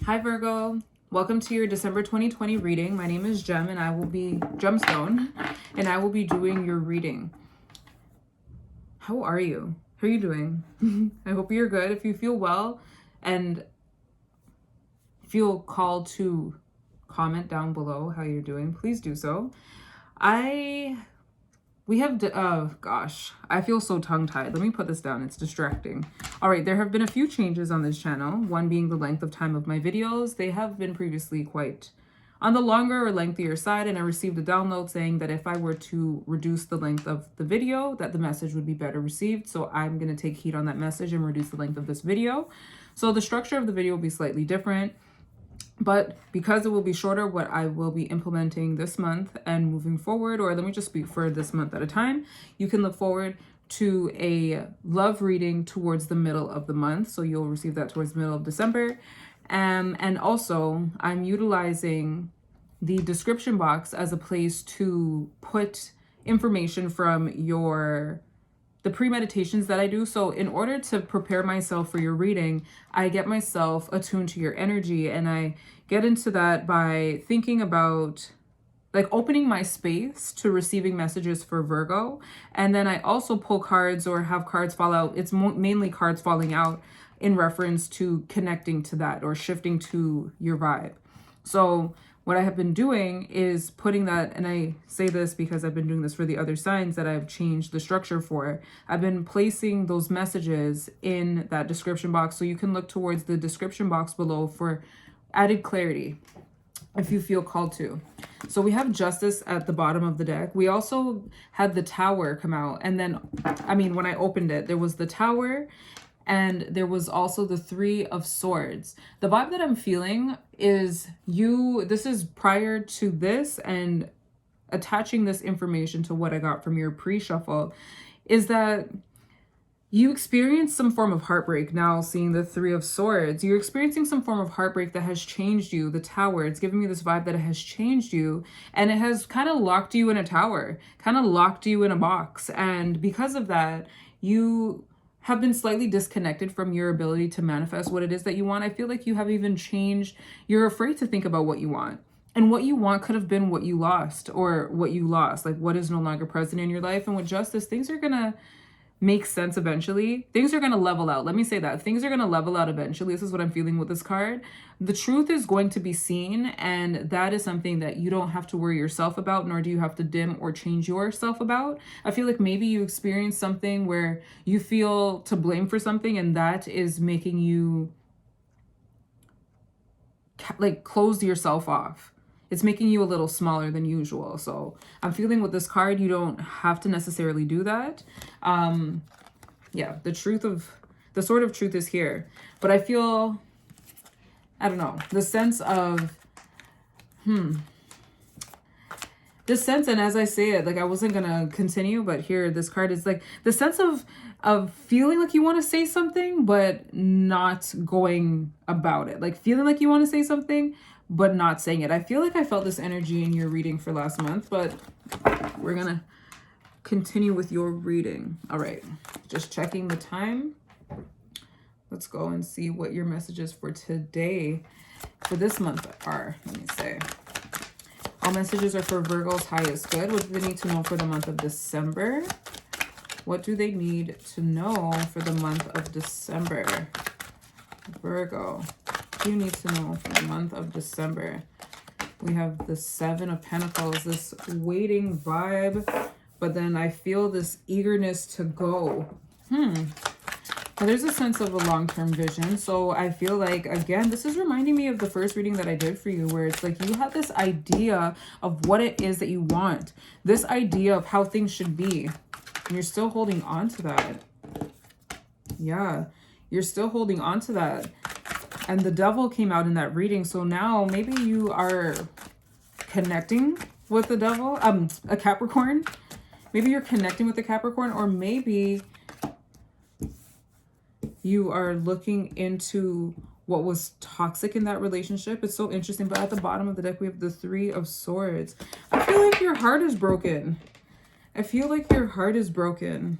Hi Virgo, welcome to your December 2020 reading. My name is Gem and I will be Gemstone and I will be doing your reading. How are you? How are you doing? I hope you're good. If you feel well and feel called to comment down below how you're doing, please do so. Oh gosh, I feel so tongue-tied. Let me put this down. It's distracting. All right, there have been a few changes on this channel. One being the length of time of my videos. They have been previously quite on the longer or lengthier side, and I received a download saying that if I were to reduce the length of the video, that the message would be better received. So I'm going to take heed on that message and reduce the length of this video. So the structure of the video will be slightly different. But because it will be shorter, what I will be implementing this month and moving forward, or let me just speak for this month at a time, you can look forward to a love reading towards the middle of the month. So you'll receive that towards the middle of December. And also, I'm utilizing the description box as a place to put information from the pre-meditations that I do. So in order to prepare myself for your reading, I get myself attuned to your energy, and I get into that by thinking about like opening my space to receiving messages for Virgo. And then I also pull cards or have cards fall out. It's mainly cards falling out in reference to connecting to that or shifting to your vibe. So what I have been doing is putting that, and I say this because I've been doing this for the other signs that I've changed the structure for. I've been placing those messages in that description box. So you can look towards the description box below for added clarity if you feel called to. So we have Justice at the bottom of the deck. We also had the Tower come out. And then, when I opened it, there was the Tower and there was also the Three of Swords. The vibe that I'm feeling is this is prior to this and attaching this information to what I got from your pre-shuffle, is that you experienced some form of heartbreak. Now seeing the Three of Swords, you're experiencing some form of heartbreak that has changed you. The Tower, it's giving me this vibe that it has changed you, and it has kind of locked you in a tower, kind of locked you in a box. And because of that, you have been slightly disconnected from your ability to manifest what it is that you want. I feel like you have even changed. You're afraid to think about what you want. And what you want could have been what you lost, or what you lost, like what is no longer present in your life. And with Justice, things are going to make sense eventually. Things are going to level out. Let me say that. Things are going to level out eventually. This is what I'm feeling with this card. The truth is going to be seen, and that is something that you don't have to worry yourself about, nor do you have to dim or change yourself about. I feel like maybe you experience something where you feel to blame for something, and that is making you like close yourself off. It's making you a little smaller than usual. So I'm feeling with this card, you don't have to necessarily do that. Yeah, the Sword of Truth is here. But I feel, I don't know, the sense of, this sense, and as I say it, like I wasn't gonna continue, but here this card is like the sense of feeling like you want to say something but not going about it, like feeling like you want to say something but not saying it. I feel like I felt this energy in your reading for last month, but we're gonna continue with your reading. All right, just checking the time. Let's go and see what your messages for today, for this month are. Let me say. All messages are for Virgo's highest good. What do they need to know for the month of December? What do they need to know for the month of December? Virgo, what do you need to know for the month of December? We have the Seven of Pentacles, this waiting vibe, but then I feel this eagerness to go. But there's a sense of a long-term vision. So I feel like, again, this is reminding me of the first reading that I did for you, where it's like you have this idea of what it is that you want, this idea of how things should be, and you're still holding on to that. Yeah, you're still holding on to that. And the Devil came out in that reading. So now maybe you are connecting with the Devil, a Capricorn. Maybe you're connecting with the Capricorn, or maybe you are looking into what was toxic in that relationship. It's so interesting. But at the bottom of the deck, we have the Three of Swords. I feel like your heart is broken. I feel like your heart is broken.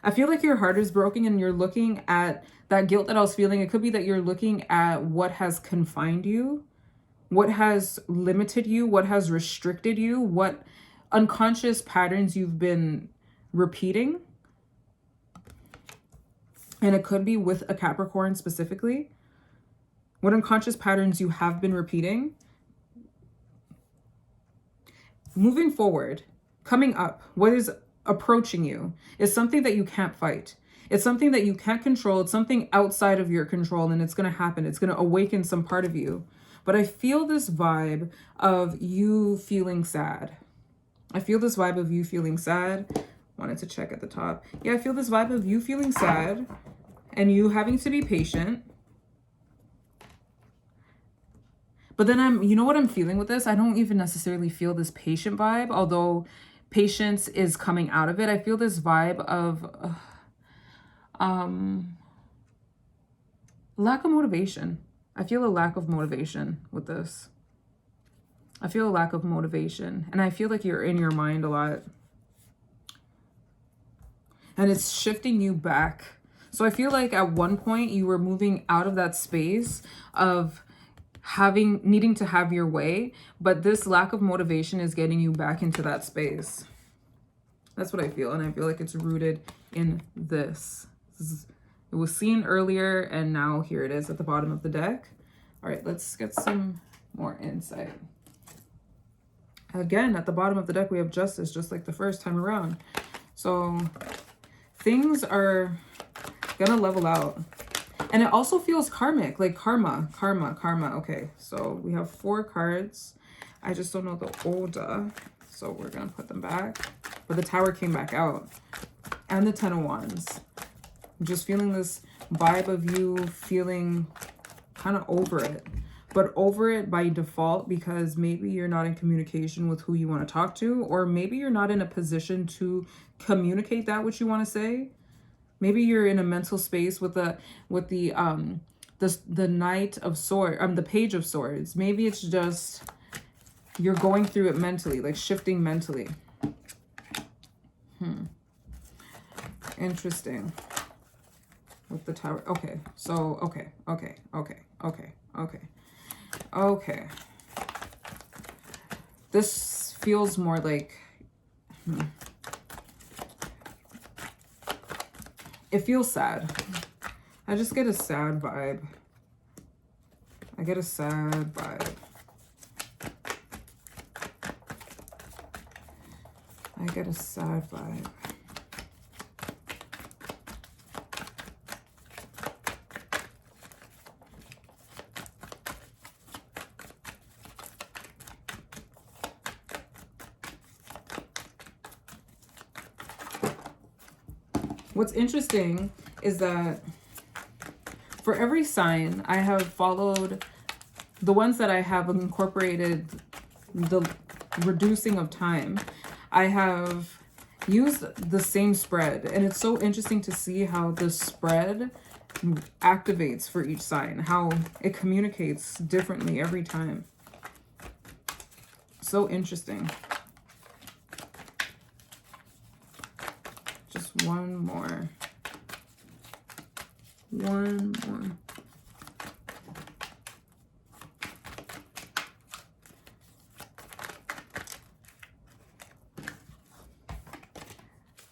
I feel like your heart is broken, and you're looking at that guilt that I was feeling, it could be that you're looking at what has confined you, what has limited you, what has restricted you, what unconscious patterns you've been repeating. And it could be with a Capricorn specifically. What unconscious patterns you have been repeating. Moving forward, coming up, what is approaching you is something that you can't fight. It's something that you can't control. It's something outside of your control, and it's going to happen. It's going to awaken some part of you. But I feel this vibe of you feeling sad. I feel this vibe of you feeling sad. Wanted to check at the top. Yeah, I feel this vibe of you feeling sad and you having to be patient. But then you know what I'm feeling with this? I don't even necessarily feel this patient vibe, although patience is coming out of it. I feel this vibe of lack of motivation. I feel a lack of motivation with this. I feel a lack of motivation. And I feel like you're in your mind a lot. And it's shifting you back. So I feel like at one point you were moving out of that space of needing to have your way, but this lack of motivation is getting you back into that space. That's what I feel, and I feel like it's rooted in this. It was seen earlier, and now here it is at the bottom of the deck. All right, let's get some more insight. Again, at the bottom of the deck, we have Justice, just like the first time around. So things are gonna level out. And it also feels karmic, like karma. Okay, so we have 4 cards. I just don't know the order, so we're gonna put them back. But the Tower came back out, and the 10 of Wands. I'm just feeling this vibe of you feeling kind of over it, but over it by default because maybe you're not in communication with who you want to talk to, or maybe you're not in a position to communicate that what you want to say. Maybe you're in a mental space with the Knight of Swords, the Page of Swords. Maybe it's just you're going through it mentally, like shifting mentally. Interesting. With the Tower. Okay. So, okay. This feels more like it feels sad. I just get a sad vibe. I get a sad vibe. I get a sad vibe. What's interesting is that for every sign, I have followed the ones that I have incorporated the reducing of time. I have used the same spread, and it's so interesting to see how the spread activates for each sign, how it communicates differently every time. So interesting. Just one more. One more.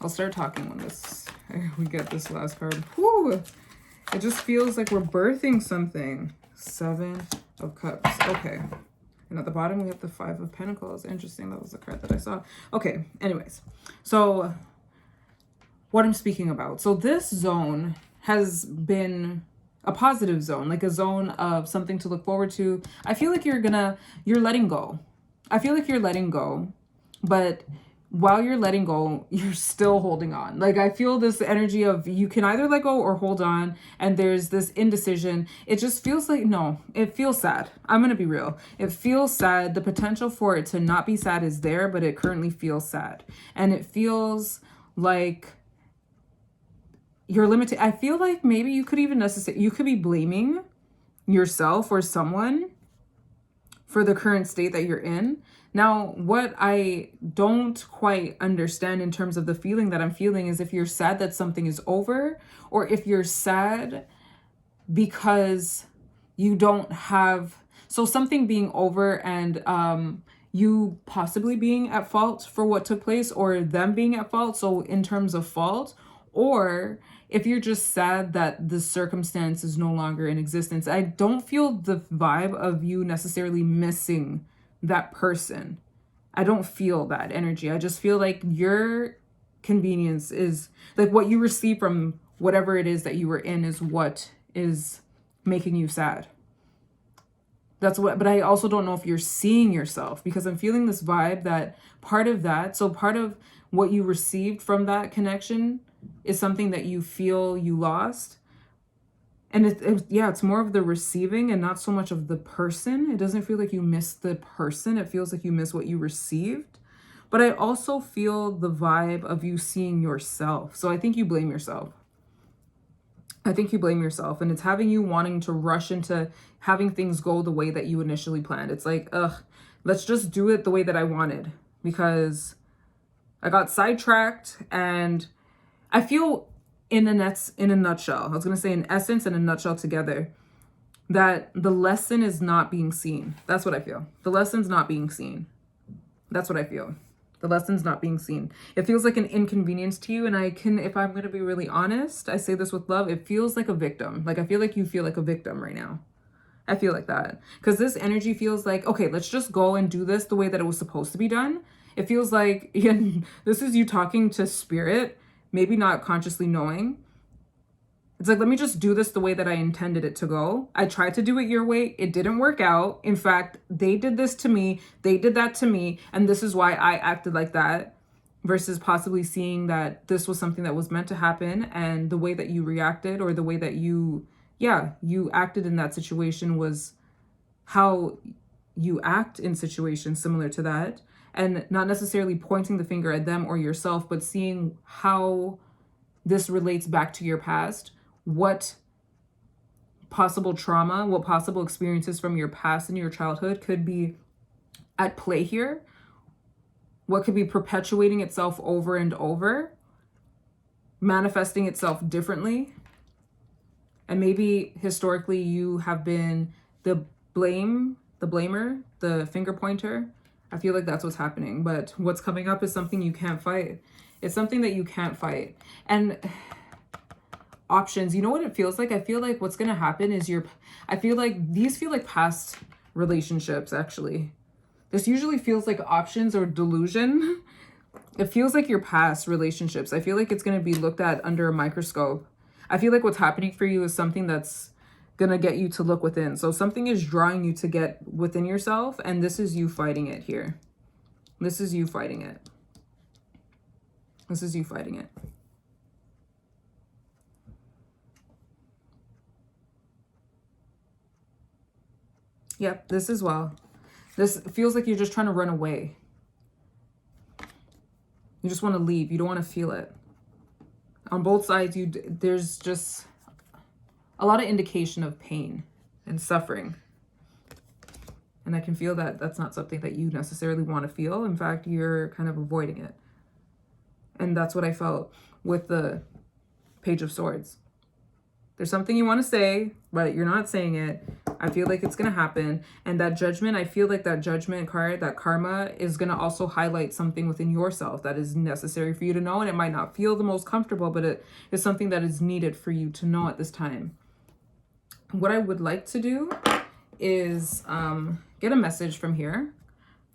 I'll start talking when we get this last card. Whew. It just feels like we're birthing something. 7 of Cups. Okay. And at the bottom, we have the 5 of Pentacles. Interesting. That was the card that I saw. Okay. Anyways. So what I'm speaking about. So this zone has been a positive zone, like a zone of something to look forward to. I feel like you're letting go. I feel like you're letting go, but while you're letting go, you're still holding on. Like I feel this energy of you can either let go or hold on, and there's this indecision. It just feels like, no, it feels sad. I'm going to be real. It feels sad. The potential for it to not be sad is there, but it currently feels sad. And it feels like you're limited. I feel like maybe you could be blaming yourself or someone for the current state that you're in. Now, what I don't quite understand in terms of the feeling that I'm feeling is if you're sad that something is over, or if you're sad because you don't have, so something being over and you possibly being at fault for what took place, or them being at fault, so in terms of fault, or if you're just sad that the circumstance is no longer in existence. I don't feel the vibe of you necessarily missing that person. I don't feel that energy. I just feel like your convenience is like what you receive from whatever it is that you were in is what is making you sad. That's what, but I also don't know if you're seeing yourself, because I'm feeling this vibe that part of that, so part of what you received from that connection is something that you feel you lost. And it's more of the receiving and not so much of the person. It doesn't feel like you miss the person. It feels like you miss what you received. But I also feel the vibe of you seeing yourself. So I think you blame yourself. I think you blame yourself, and it's having you wanting to rush into having things go the way that you initially planned. It's like, let's just do it the way that I wanted, because I got sidetracked. And I feel in a nutshell, I was going to say in essence and a nutshell together, that the lesson is not being seen. That's what I feel. The lesson's not being seen. That's what I feel. The lesson's not being seen. It feels like an inconvenience to you. And if I'm going to be really honest, I say this with love, it feels like a victim. Like, I feel like you feel like a victim right now. I feel like that. Because this energy feels like, okay, let's just go and do this the way that it was supposed to be done. It feels like this is you talking to spirit, maybe not consciously knowing. It's like, let me just do this the way that I intended it to go. I tried to do it your way. It didn't work out. In fact, they did this to me. They did that to me. And this is why I acted like that, versus possibly seeing that this was something that was meant to happen. And the way that you reacted, or the way that you acted in that situation, was how you act in situations similar to that. And not necessarily pointing the finger at them or yourself, but seeing how this relates back to your past. What possible trauma, what possible experiences from your past and your childhood could be at play here? What could be perpetuating itself over and over, manifesting itself differently? And maybe historically you have been the blamer, the finger pointer. I feel like that's what's happening. But what's coming up is something you can't fight. It's something that you can't fight. And options, you know what it feels like? I feel like what's going to happen is I feel like these feel like past relationships, actually. This usually feels like options or delusion. It feels like your past relationships. I feel like it's going to be looked at under a microscope. I feel like what's happening for you is something that's going to get you to look within. So something is drawing you to get within yourself, and this is you fighting it here. This is you fighting it. This is you fighting it. Yep, this as well. This feels like you're just trying to run away. You just want to leave. You don't want to feel it. On both sides, there's just a lot of indication of pain and suffering. And I can feel that that's not something that you necessarily want to feel. In fact, you're kind of avoiding it. And that's what I felt with the Page of Swords. There's something you want to say, but you're not saying it. I feel like it's going to happen. And that judgment, I feel like that judgment card, that karma, is going to also highlight something within yourself that is necessary for you to know. And it might not feel the most comfortable, but it is something that is needed for you to know at this time. What I would like to do is get a message from here,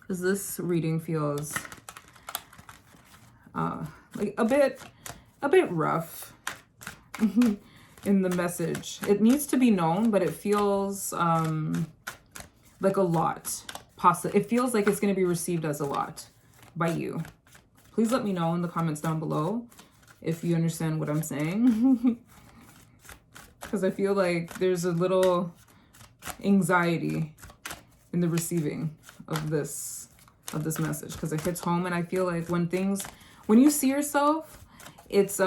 because this reading feels like a bit rough. In the message, it needs to be known, but it feels like a lot. It feels like it's going to be received as a lot by you. Please let me know in the comments down below if you understand what I'm saying, because I feel like there's a little anxiety in the receiving of this message, because it hits home. And I feel like when you see yourself, it's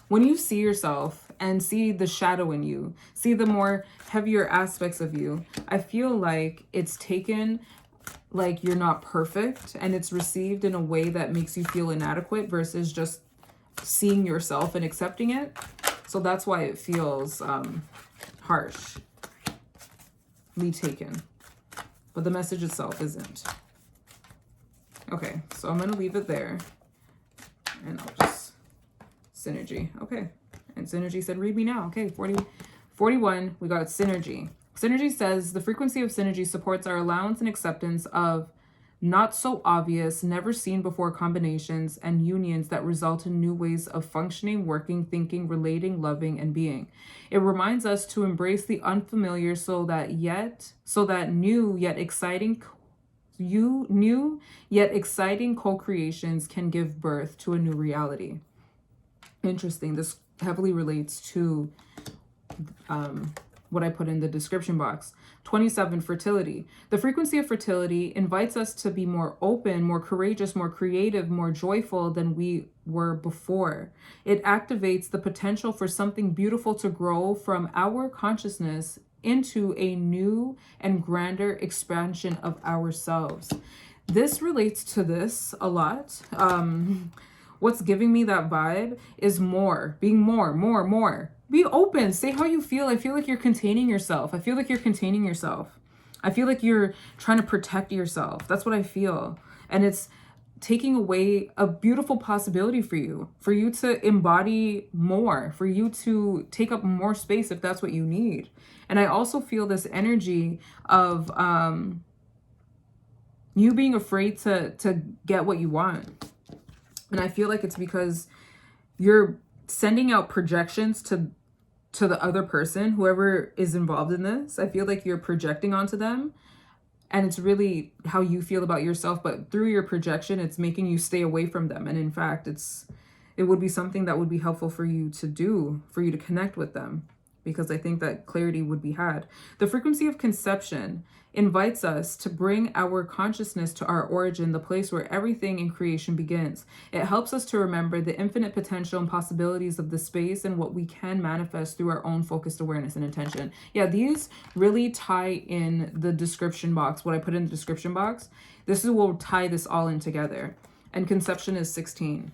when you see yourself and see the shadow in you, see the more heavier aspects of you, I feel like it's taken like you're not perfect, and it's received in a way that makes you feel inadequate versus just seeing yourself and accepting it. So that's why it feels harshly taken. But the message itself isn't. Okay, so I'm going to leave it there. And I'll just... Synergy. Okay. And Synergy said, read me now. Okay, 41, we got Synergy. Synergy says, the frequency of Synergy supports our allowance and acceptance of not so obvious, never seen before combinations and unions that result in new ways of functioning, working, thinking, relating, loving, and being. It reminds us to embrace the unfamiliar so that new yet exciting co-creations can give birth to a new reality. Interesting. This heavily relates to what I put in the description box. 27, fertility. The frequency of fertility invites us to be more open, more courageous, more creative, more joyful than we were before. It activates the potential for something beautiful to grow from our consciousness into a new and grander expansion of ourselves. This relates to this a lot. What's giving me that vibe is more, being more. Be open. Say how you feel. I feel like you're containing yourself. I feel like you're trying to protect yourself. That's what I feel. And it's taking away a beautiful possibility for you to embody more, for you to take up more space if that's what you need. And I also feel this energy of you being afraid to get what you want. And I feel like it's because you're sending out projections to the other person, whoever is involved in this. I feel like you're projecting onto them, and it's really how you feel about yourself, but through your projection, it's making you stay away from them. And in fact, it would be something that would be helpful for you to do, for you to connect with them, because I think that clarity would be had. The frequency of conception invites us to bring our consciousness to our origin, the place where everything in creation begins. It helps us to remember the infinite potential and possibilities of the space and what we can manifest through our own focused awareness and intention. Yeah, these really tie in the description box, what I put in the description box. This will tie this all in together. And conception is 16.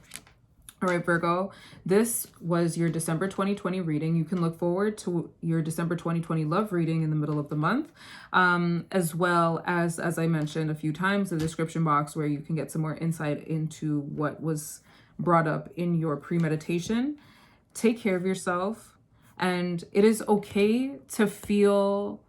All right, Virgo, this was your December 2020 reading. You can look forward to your December 2020 love reading in the middle of the month, as well as I mentioned a few times, the description box where you can get some more insight into what was brought up in your premeditation. Take care of yourself, and it is okay to feel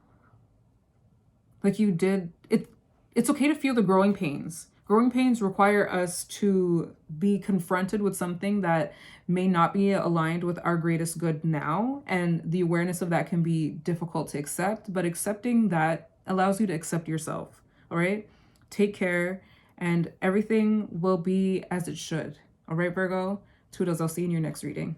like you did it. It's okay to feel the growing pains. Growing pains require us to be confronted with something that may not be aligned with our greatest good now. And the awareness of that can be difficult to accept, but accepting that allows you to accept yourself. All right. Take care, and everything will be as it should. All right, Virgo. Toodles. I'll see you in your next reading.